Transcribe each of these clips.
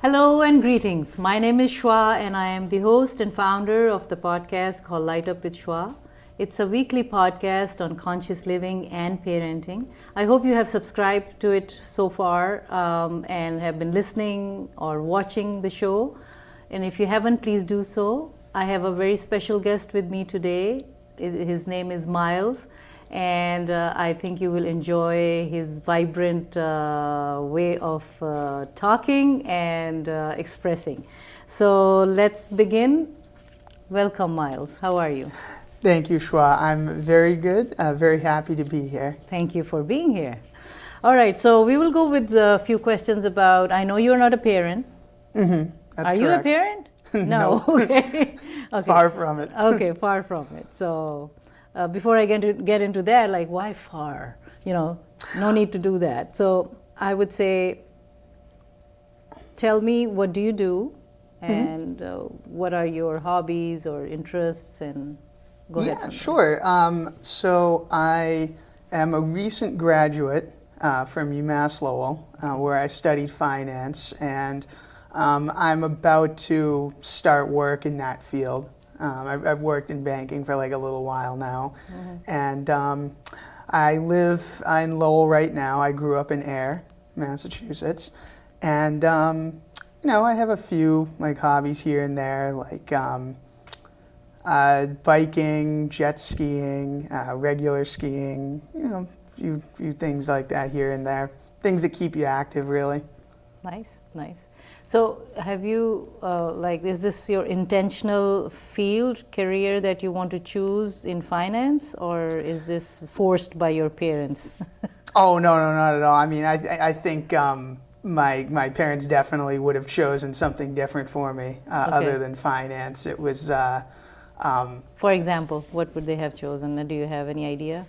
Hello and greetings. My name is Shua and I am the host and founder of the podcast called Light Up with Shua. It's a weekly podcast on conscious living and parenting. I hope you have subscribed to it so far and have been listening or watching the show. And if you haven't, please do so. I have a very special guest with me today. His name is Myles. And I think you will enjoy his vibrant way of talking and expressing. So let's begin. Welcome, Myles. How are you? Thank you, Shua. I'm very good, very happy to be here. Thank you for being here. All right, so we will go with a few questions about, I know you're not a parent. Mm-hmm. That's Are correct. you a parent? No. Okay. Okay. Far from it. Okay, far from it. So before I get into that, like why far? No need to do that. So I would say, tell me, what do you do, and what are your hobbies or interests, and go ahead. Yeah, sure. So I am a recent graduate from UMass Lowell, where I studied finance, and I'm about to start work in that field. I've worked in banking for like a little while now, and I live in Lowell right now. I grew up in Ayer, Massachusetts, and I have a few like hobbies here and there, like biking, jet skiing, regular skiing. Few things like that here and there. Things that keep you active, really. Nice. So have you, is this your intentional field, career that you want to choose in finance, or is this forced by your parents? Oh, no, not at all. I mean, I think my parents definitely would have chosen something different for me other than finance. It was... For example, what would they have chosen? Do you have any idea?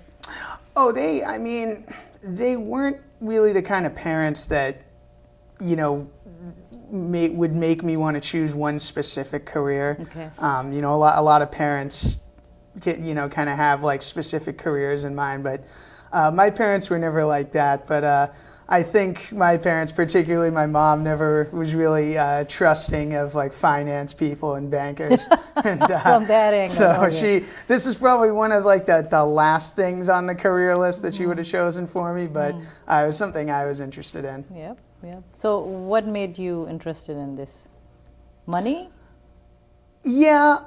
Oh, they weren't really the kind of parents that, would make me want to choose one specific career. Okay. A lot of parents kind of have like specific careers in mind, but my parents were never like that. But I think my parents, particularly my mom, never was really trusting of like finance people and bankers. And, from that angle. So this is probably one of like the last things on the career list that she would have chosen for me, but it was something I was interested in. Yep. So what made you interested in this? Money? Yeah,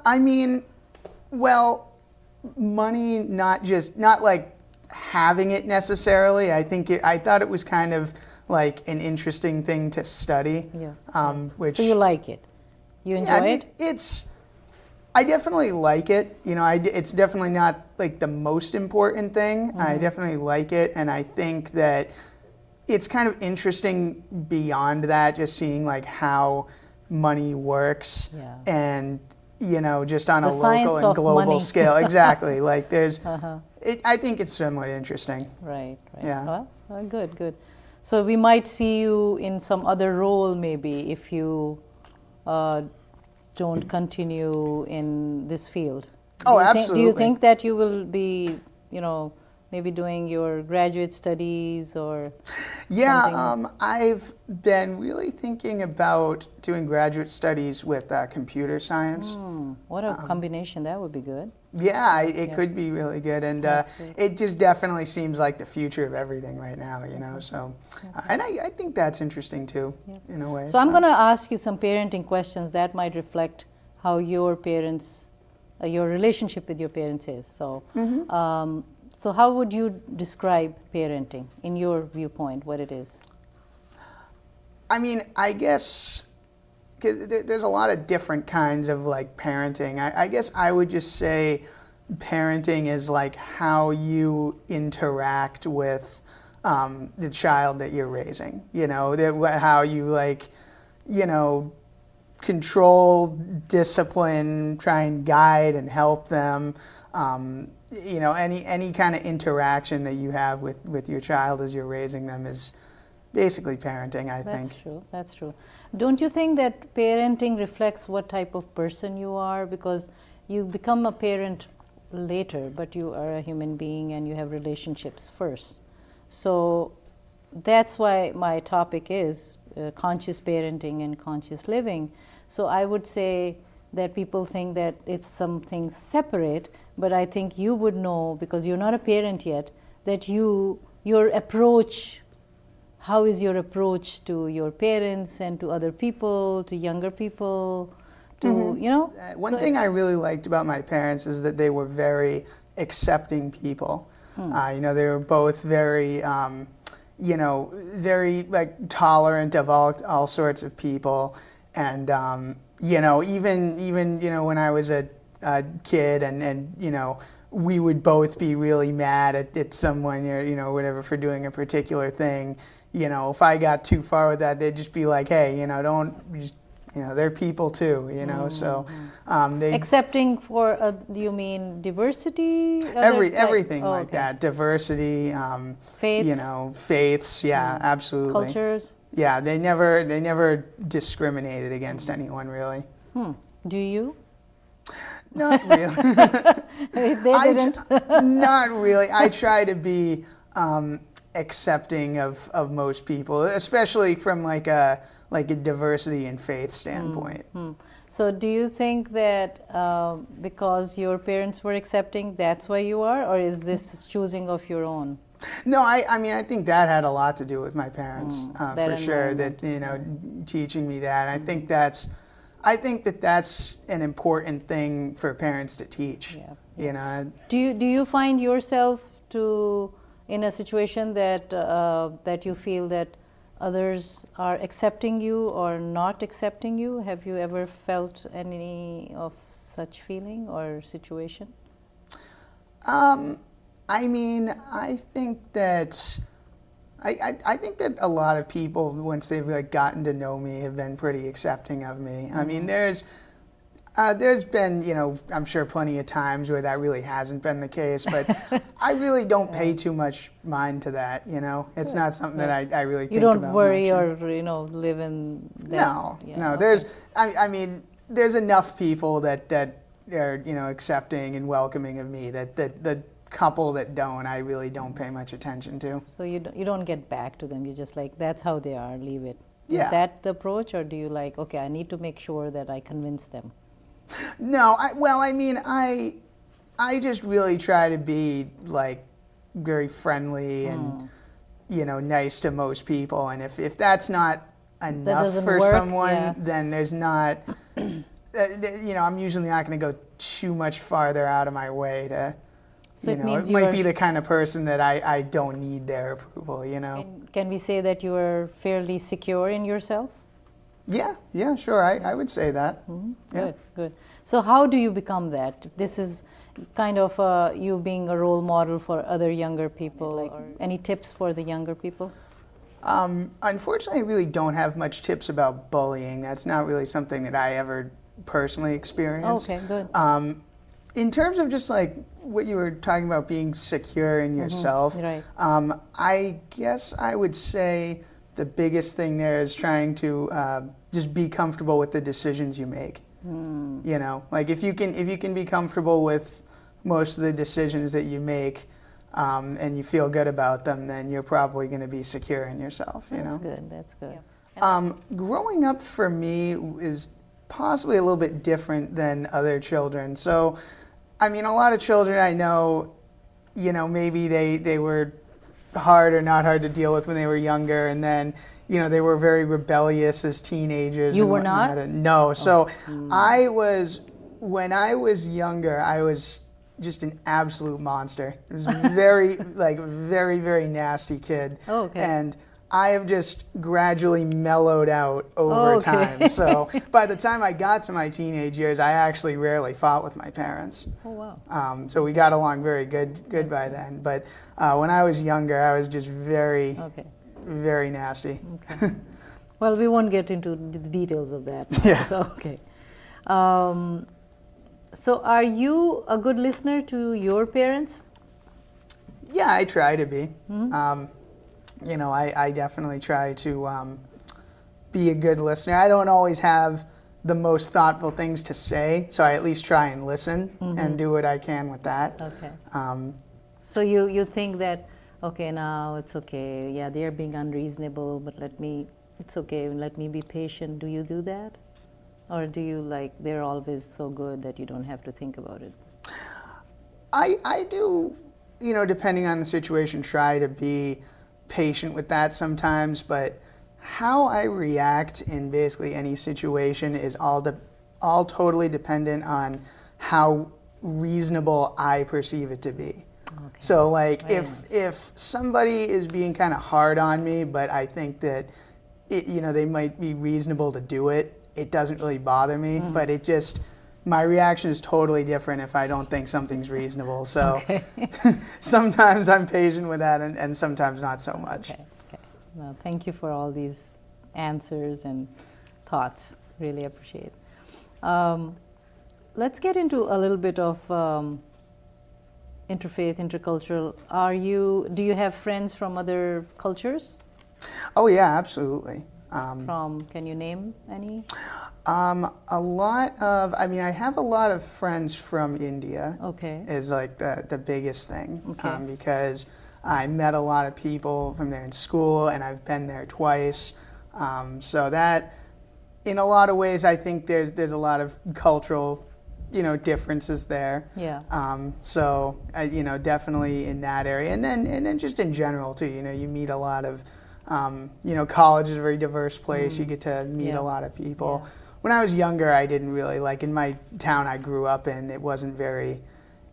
money, not like having it necessarily. I thought it was kind of like an interesting thing to study. Yeah. Which, so you like it? You enjoy it? I definitely like it. It's definitely not like the most important thing. I definitely like it, and I think that it's kind of interesting beyond that, just seeing like how money works, and just on a local and global scale. Exactly. Like there's, I think it's somewhat interesting. Right. Yeah. Well, good. So we might see you in some other role maybe if you don't continue in this field. Absolutely. Do you think that you will be, maybe doing your graduate studies or something? I've been really thinking about doing graduate studies with computer science. What a combination. That would be good. Yeah, it could be really good, and it just definitely seems like the future of everything right now, so, and I think that's interesting too, in a way. So I'm going to ask you some parenting questions that might reflect how your parents, your relationship with your parents is. So, so how would you describe parenting in your viewpoint, what it is? I guess, 'cause there's a lot of different kinds of like parenting. I guess I would just say parenting is like how you interact with the child that you're raising. How you control, discipline, try and guide and help them. Any kind of interaction that you have with your child as you're raising them is basically parenting, I think. That's true. Don't you think that parenting reflects what type of person you are? Because you become a parent later, but you are a human being and you have relationships first. So that's why my topic is conscious parenting and conscious living. So I would say that people think that it's something separate, but I think you would know, because you're not a parent yet, that your approach, how is your approach to your parents and to other people, to younger people, to, One thing I really liked about my parents is that they were very accepting people. They were both very, very like tolerant of all sorts of people. And, even when I was a kid and we would both be really mad at someone, whatever, for doing a particular thing. If I got too far with that, they'd just be like, hey, don't just, they're people too, so they accepting for do you mean diversity? Everything like that, diversity, faiths, faiths, yeah, absolutely, cultures. Yeah, they never discriminated against anyone really. Do you? Not really. They didn't. Not really. I try to be accepting of most people, especially from like a diversity and faith standpoint. So do you think that because your parents were accepting, that's why you are, or is this choosing of your own? No, I think that had a lot to do with my parents, for sure. That teaching me that. I think that's an important thing for parents to teach. Yeah. Do you find yourself in a situation that you feel that others are accepting you or not accepting you? Have you ever felt any of such feeling or situation? I think that I think that a lot of people, once they've gotten to know me, have been pretty accepting of me. I mean, there's been, I'm sure plenty of times where that really hasn't been the case, but I really don't pay too much mind to that, It's not something that I really think about. You don't worry much, or, live in that. No. There's, there's enough people that are, accepting and welcoming of me that the couple that don't, I really don't pay much attention to. So you don't get back to them. You just that's how they are, leave it. Yeah. Is that the approach, or do you okay, I need to make sure that I convince them? No, I just really try to be very friendly and nice to most people, and if that's not enough for someone, then there's not. I'm usually not going to go too much farther out of my way to. So it means it might be the kind of person that I don't need their approval. And can we say that you are fairly secure in yourself? Yeah, sure. I would say that. Mm-hmm. Yeah. Good. So how do you become that? This is kind of you being a role model for other younger people. Any tips for the younger people? Unfortunately, I really don't have much tips about bullying. That's not really something that I ever personally experienced. Okay, good. In terms of just what you were talking about, being secure in yourself, right. I guess I would say the biggest thing there is trying to just be comfortable with the decisions you make. If you can be comfortable with most of the decisions that you make, and you feel good about them, then you're probably going to be secure in yourself. That's good. Yeah. Growing up for me is possibly a little bit different than other children. So, a lot of children I know, maybe they were hard or not hard to deal with when they were younger, and then they were very rebellious as teenagers. You were not? No. So when I was younger, I was just an absolute monster. I was very very, very nasty kid. Oh, okay. And I have just gradually mellowed out over time. So by the time I got to my teenage years, I actually rarely fought with my parents. Oh, wow. So we got along very good by then. But when I was younger, I was just very, very nasty. Okay. Well, we won't get into the details of that. Yeah. So, okay. So are you a good listener to your parents? Yeah, I try to be. Mm-hmm. I definitely try to be a good listener. I don't always have the most thoughtful things to say, so I at least try and listen and do what I can with that. Okay. So you think that, okay, now it's okay, yeah, they're being unreasonable, but let me it's okay, let me be patient. Do you do that? Or do you like, they're always so good that you don't have to think about it? I do, depending on the situation, try to be patient with that sometimes, but how I react in basically any situation is all totally dependent on how reasonable I perceive it to be. Okay. So like Very nice. if somebody is being kind of hard on me, but I think that they might be reasonable to do it, it doesn't really bother me, but it just, my reaction is totally different if I don't think something's reasonable. So Okay. sometimes I'm patient with that and sometimes not so much. Okay. Well, thank you for all these answers and thoughts. Really appreciate. Let's get into a little bit of interfaith, intercultural. Do you have friends from other cultures? Oh yeah, absolutely. Can you name any? A lot of, I have a lot of friends from India. Okay. Is like the biggest thing. Okay. Because I met a lot of people from there in school, and I've been there twice. So that, in a lot of ways, I think there's a lot of cultural, differences there. Yeah. So definitely in that area, and then just in general too. You meet a lot of, college is a very diverse place. You get to meet Yeah. a lot of people. Yeah. When I was younger, I didn't really in my town I grew up in. It wasn't very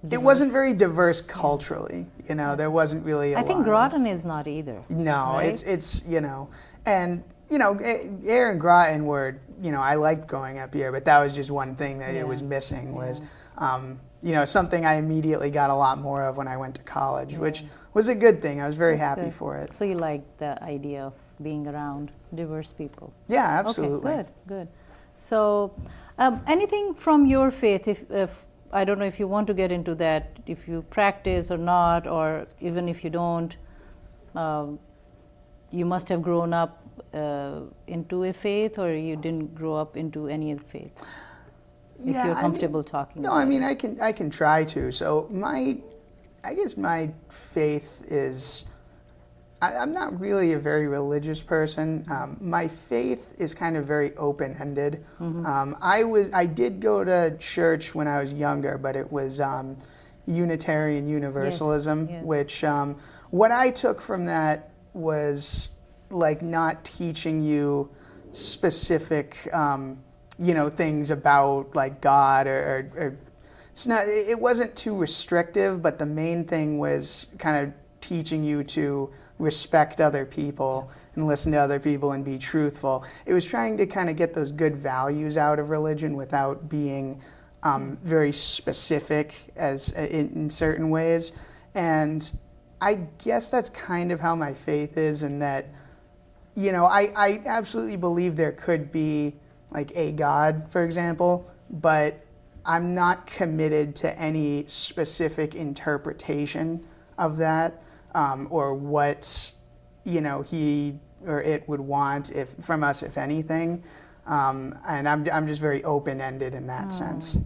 diverse culturally. There wasn't really a I think lot of- Groton is not either. No, right? it's and Ayer and Groton were, I liked growing up here, but that was just one thing that it was missing was, something I immediately got a lot more of when I went to college, which was a good thing. I was very happy good. for it. So you like the idea of being around diverse people? Yeah, absolutely. Okay, good. So, anything from your faith, if I don't know if you want to get into that, if you practice or not, or even if you don't, you must have grown up into a faith, or you didn't grow up into any faith. Yeah, if you're comfortable talking. No, about it. I can try to. So I guess my faith is, I'm not really a very religious person. My faith is kind of very open-ended. I did go to church when I was younger, but it was Unitarian Universalism, Yes. which what I took from that was like not teaching you specific, things about like God or it wasn't too restrictive, but the main thing was kind of teaching you to respect other people and listen to other people and be truthful. It was trying to kind of get those good values out of religion without being very specific in certain ways. And I guess that's kind of how my faith is, in that, I absolutely believe there could be like a God, for example, but I'm not committed to any specific interpretation of that, or what he or it would want from us, if anything. And I'm just very open-ended in that sense.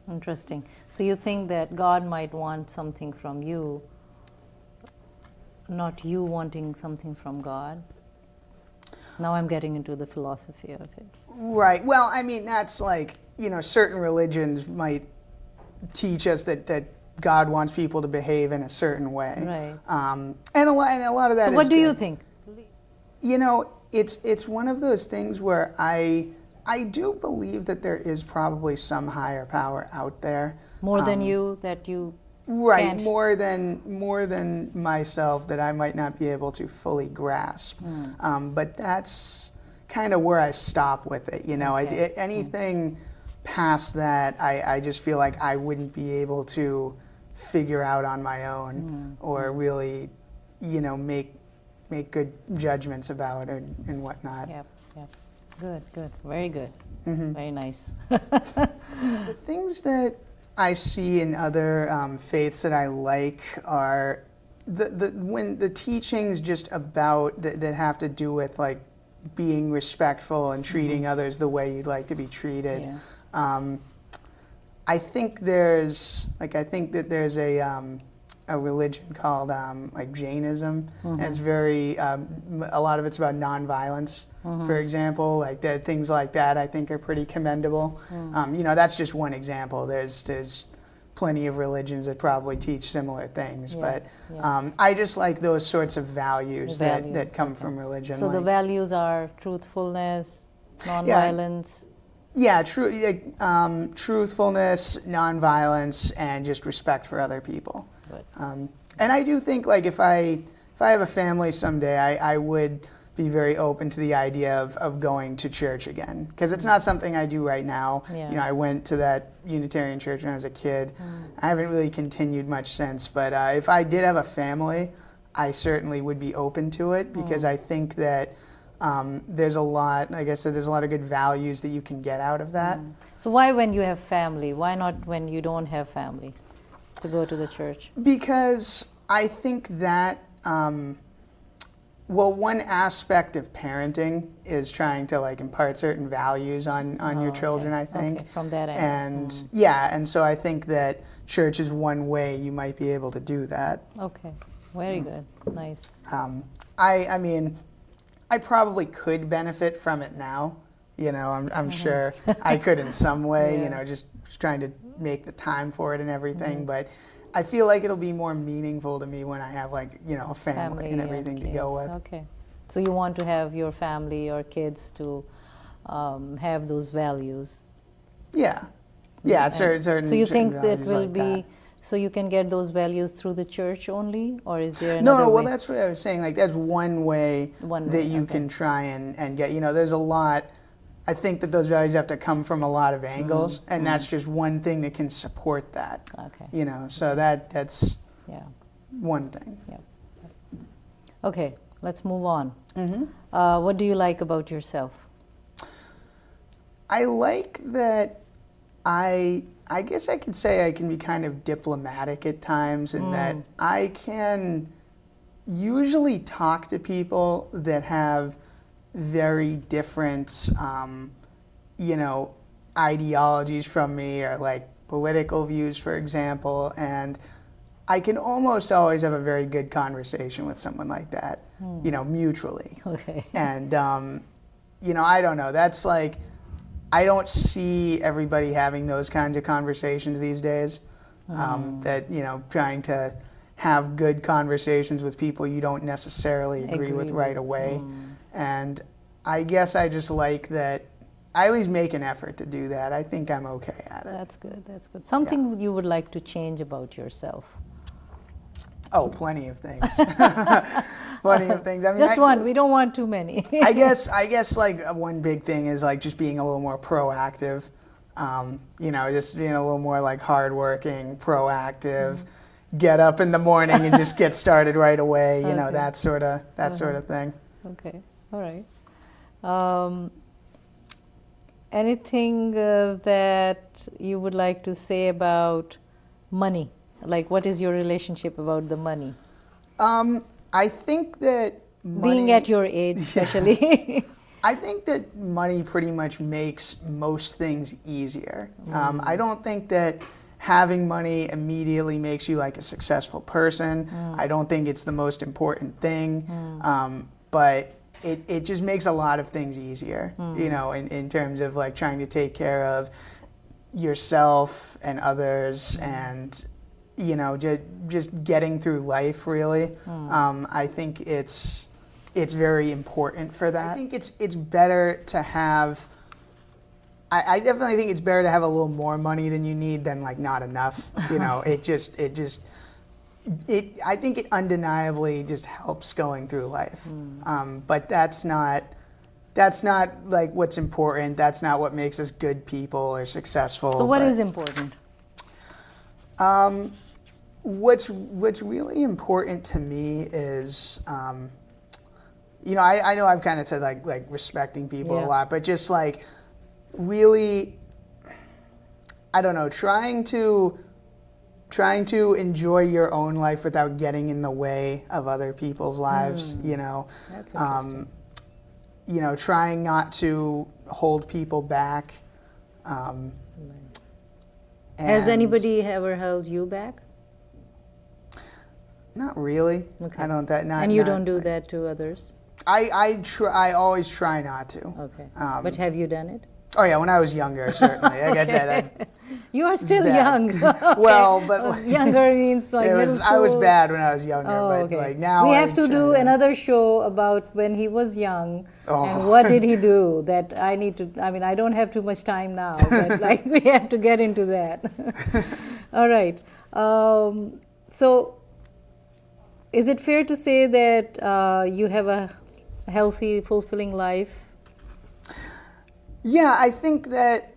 Interesting. So you think that God might want something from you, not you wanting something from God? Now I'm getting into the philosophy of it. Right. Well, that's like, certain religions might teach us that God wants people to behave in a certain way. Right. And a lot of that is So what do you good. think? It's one of those things where I do believe that there is probably some higher power out there. More than you, that you Right, can't. more than myself, that I might not be able to fully grasp. But that's kind of where I stop with it. Okay. Anything past that, I just feel like I wouldn't be able to figure out on my own, or really, make good judgments about it and whatnot. Yep. Good. Very good. Very nice. The things that I see in other faiths that I like are when the teachings just about that have to do with like being respectful and treating others the way you'd like to be treated. Yeah. I think that there's a religion called like Jainism, and it's very a lot of it's about nonviolence. For example, like that, things like that I think are pretty commendable. You know, that's just one example. There's plenty of religions that probably teach similar things, but I just like those sorts of values, that come from religion. So like, the values are truthfulness, nonviolence. Yeah, truthfulness, nonviolence, and just respect for other people. And I do think, like, if I have a family someday, I would be very open to the idea of going to church again, because it's not something I do right now. You know, I went to that Unitarian church when I was a kid. I haven't really continued much since, but if I did have a family, I certainly would be open to it, because I think that there's a lot, like I said, there's a lot of good values that you can get out of that. So why when you have family? Why not when you don't have family to go to the church? Because I think that, well, one aspect of parenting is trying to like impart certain values on your children, I think. From that angle. And and so I think that church is one way you might be able to do that. Okay, very good, nice. I mean, I probably could benefit from it now. You know, I'm sure I could in some way, you know, just trying to make the time for it and everything. But I feel like it'll be more meaningful to me when I have, like, you know, a family and everything to go with. Okay. So you want to have your family or kids to have those values. Yeah. Yeah, certain. So you think that will like be... that. So you can get those values through the church only, or is there another No, way? well, that's what I was saying. Like, that's one way that you can try and get. You know, there's a lot. I think that those values have to come from a lot of angles, and that's just one thing that can support that. Okay. You know, so that's one thing. Okay, let's move on. What do you like about yourself? I like that I guess I could say I can be kind of diplomatic at times, in that I can usually talk to people that have very different, you know, ideologies from me, or like political views, for example, and I can almost always have a very good conversation with someone like that, you know, mutually. Okay. And, you know, I don't know, that's like, I don't see everybody having those kinds of conversations these days. That, you know, trying to have good conversations with people you don't necessarily agree with right away. And I guess I just like that I at least make an effort to do that. I think I'm okay at it. That's good, that's good. Something you would like to change about yourself? Oh, plenty of things. Plenty of things. I mean, just one. We don't want too many. I guess like one big thing is like just being a little more proactive. You know, just being a little more like hardworking, proactive. Get up in the morning and just get started right away. You know, that sort of thing. Okay. All right. Anything that you would like to say about money? Like, what is your relationship about the money? I think that money, being at your age, especially. I think that money pretty much makes most things easier. I don't think that having money immediately makes you like a successful person. I don't think it's the most important thing, but it just makes a lot of things easier, you know, in terms of like trying to take care of yourself and others, and you know, just getting through life, really. I think it's very important for that. I think it's better to have, I definitely think it's better to have a little more money than you need than like not enough. You know, I think it undeniably just helps going through life. But that's not like what's important. That's not what makes us good people or successful. So what is important? What's really important to me is, you know, I know I've kind of said like respecting people a lot, but just like really, I don't know, trying to enjoy your own life without getting in the way of other people's lives. You know, That's interesting. You know, trying not to hold people back. Has anybody ever held you back? Not really. Okay. I don't that not. And you not, don't do like, that to others? I always try not to. Okay. But have you done it? Oh yeah, when I was younger, certainly. Like I said, You are still bad. young. Okay. Well, but like, younger means like middle school. I was bad when I was younger, Oh, but okay. like now we I have to try do another show about when he was young and what did he do. That I need to. I mean, I don't have too much time now, but like we have to get into that. All right. So, is it fair to say that you have a healthy, fulfilling life? Yeah, I think that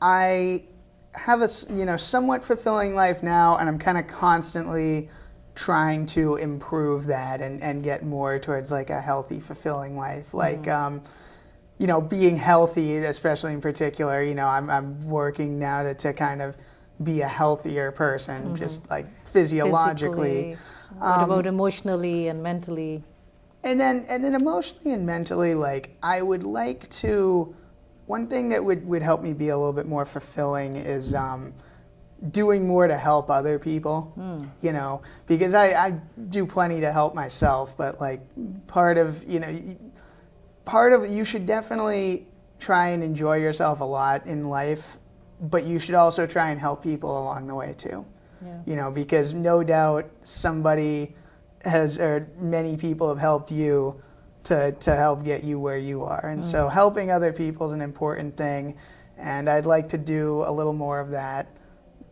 I have a somewhat fulfilling life now, and I'm kind of constantly trying to improve that and get more towards like a healthy, fulfilling life. Like, being healthy, especially in particular, I'm working now to kind of be a healthier person, just like physiologically. What about emotionally and mentally? And then emotionally and mentally, like I would like to. One thing that would help me be a little bit more fulfilling is doing more to help other people, because I do plenty to help myself, but like part of you should definitely try and enjoy yourself a lot in life, but you should also try and help people along the way too. Yeah. Because no doubt somebody or many people have helped you to help get you where you are. And so helping other people is an important thing, and I'd like to do a little more of that.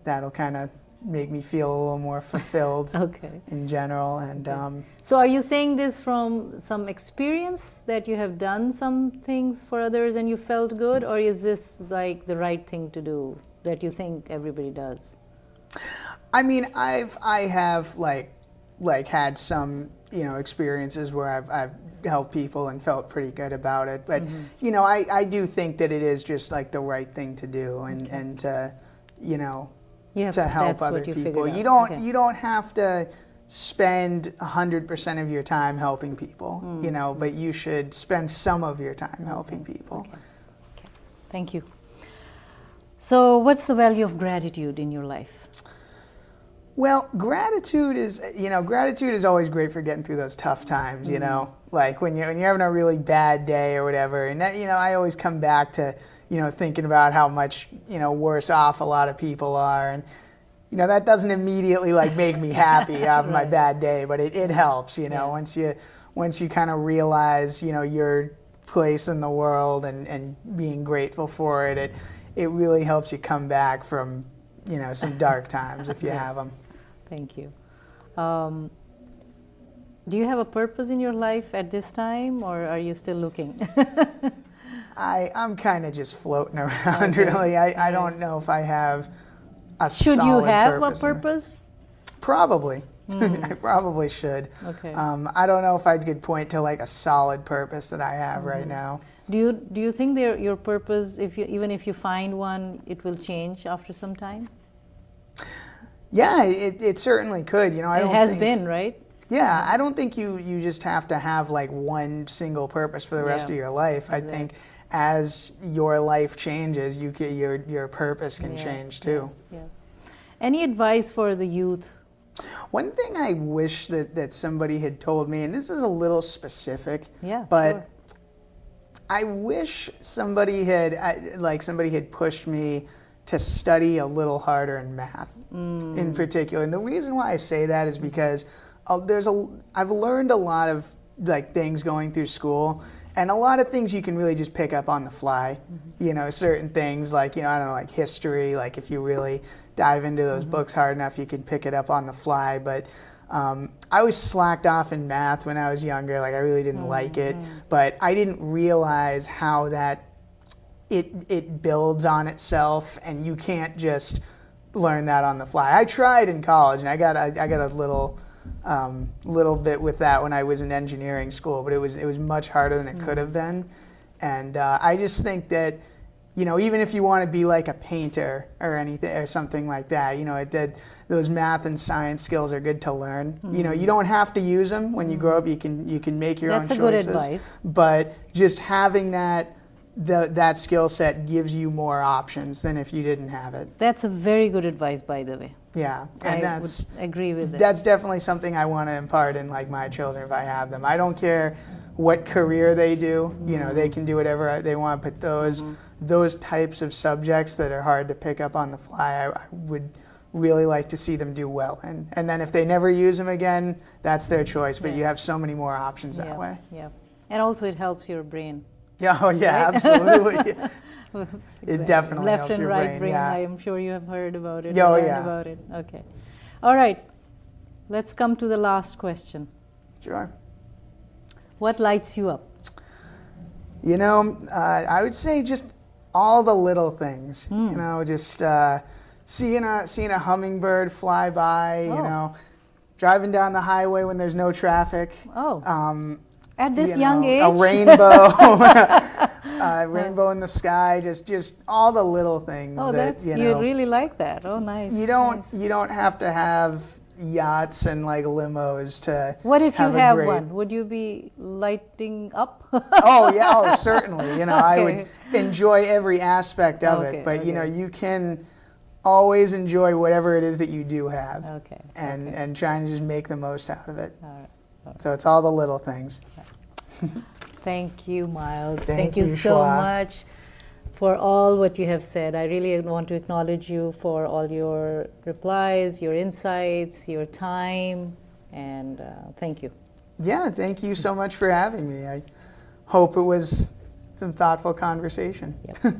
That'll kind of make me feel a little more fulfilled in general. And so are you saying this from some experience that you have done some things for others and you felt good, or is this like the right thing to do that you think everybody does? I mean, I have like had some experiences where I've helped people and felt pretty good about it, but I do think that it is just like the right thing to do, and to to help other people. You don't have to spend 100% of your time helping people, but you should spend some of your time helping people. Okay. Thank you. So what's the value of gratitude in your life? Well, gratitude is always great for getting through those tough times, like when you're having a really bad day or whatever. And that, I always come back to, thinking about how much, worse off a lot of people are. And, that doesn't immediately like make me happy out of my bad day, but it helps, once you kind of realize, your place in the world and being grateful for it, it really helps you come back from, some dark times if you have them. Thank you. Do you have a purpose in your life at this time, or are you still looking? I'm kind of just floating around, really. I don't know if I have a Should solid you have purpose a purpose? Probably. I probably should. Okay. I don't know if I could point to like a solid purpose that I have right now. Do you think your purpose, even if you find one, it will change after some time? Yeah, it certainly could. It has been, right? Yeah, I don't think you just have to have like one single purpose for the rest of your life. I think as your life changes, your purpose can change too. Yeah. Any advice for the youth? One thing I wish that somebody had told me, and this is a little specific, but sure. I wish somebody had pushed me to study a little harder in math in particular. And the reason why I say that is because I've learned a lot of like things going through school, and a lot of things you can really just pick up on the fly. Certain things like, I don't know, like history, like if you really dive into those books hard enough, you can pick it up on the fly. But I was slacked off in math when I was younger. Like I really didn't like it, but I didn't realize how that it builds on itself, and you can't just learn that on the fly. I tried in college, and I got a little bit with that when I was in engineering school, but it was much harder than it could have been. And I just think that, even if you want to be like a painter or anything or something like that, those math and science skills are good to learn. You don't have to use them when you grow up. You can make your own choices. That's a good advice. But just having that skill set gives you more options than if you didn't have it. That's a very good advice, by the way. Yeah, and I would agree with it. that's definitely something I want to impart in like my children if I have them. I don't care what career they do. You know, they can do whatever they want, but those types of subjects that are hard to pick up on the fly, I would really like to see them do well. And then if they never use them again, that's their choice. But you have so many more options that way. Yeah, and also it helps your brain. Yeah, oh yeah, absolutely. It definitely Left helps and your right brain. Yeah. I am sure you have heard about it. Yeah, oh, learned yeah. about it. Okay. All right. Let's come to the last question. Sure. What lights you up? You know, I would say just all the little things. You know, just seeing a hummingbird fly by. You know, driving down the highway when there's no traffic. Oh. At this young age? A rainbow, rainbow in the sky, just all the little things. Oh, that, you really like that. Oh, nice. You don't have to have yachts and like limos to. What if you have have great... one? Would you be lighting up? Oh yeah, oh certainly. You know, I would enjoy every aspect of it, but you know, you can always enjoy whatever it is that you do have. Okay. And trying to just make the most out of it. All right. So it's all the little things. Thank you, Myles. Thank you you, so Shua. much for all what you have said. I really want to acknowledge you for all your replies, your insights, your time, and thank you. Yeah, thank you so much for having me. I hope it was some thoughtful conversation. Yep.